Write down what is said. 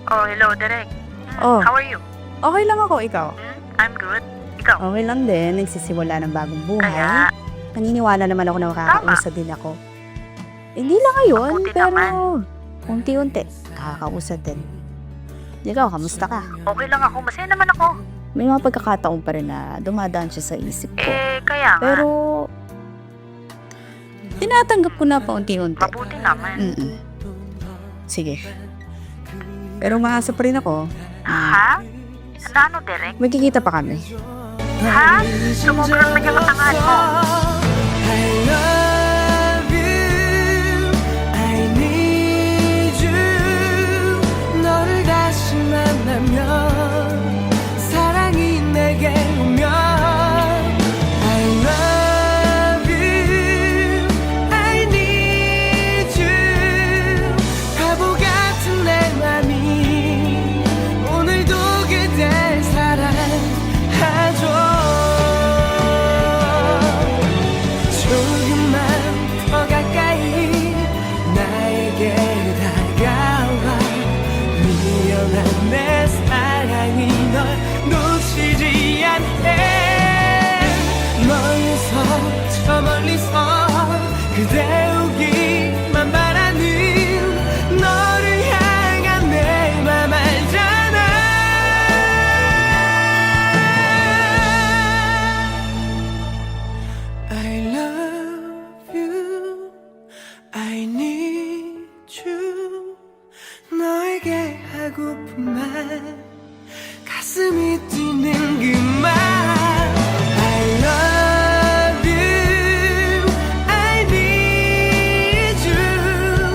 Oh, hello, Derek. Oh, How are you? okay lang ako, ikaw? I'm good. Ikaw? Okay lang din, nagsisimula ng bagong buhay. Kaya, Naniniwala naman ako na makakausad din ako. Hindi lang ngayon, Mabuti pero naman. unti-unti, nakakausad din. Ikaw, kamusta ka? okay lang ako. Masaya naman ako. May mga pagkakataon pa rin na dumadaan siya sa isip ko. Kaya nga. Pero, tinatanggap ko na pa unti-unti. Mabuti naman. Sige. Pero umaasa pa rin ako. Ha? Ano, Derek? Magkikita pa kami. Ha? Sumubrang na yung katangahan mo. I love you. I need you. 너를 다시 만나면 사랑이 내게 오면 I love you. I need you. 바보 같은 내 맘이 오늘도 그댈 사랑하죠. 조금만 더 가까이 나에게 다가와 미련한 내 사랑이 널 놓치지 않게 멀리서 저 멀리서 그대 오기만 바라는 너를 향한 내 맘 알잖아. I love you. I need you. 너에게 하고픈 말 가슴이 뛰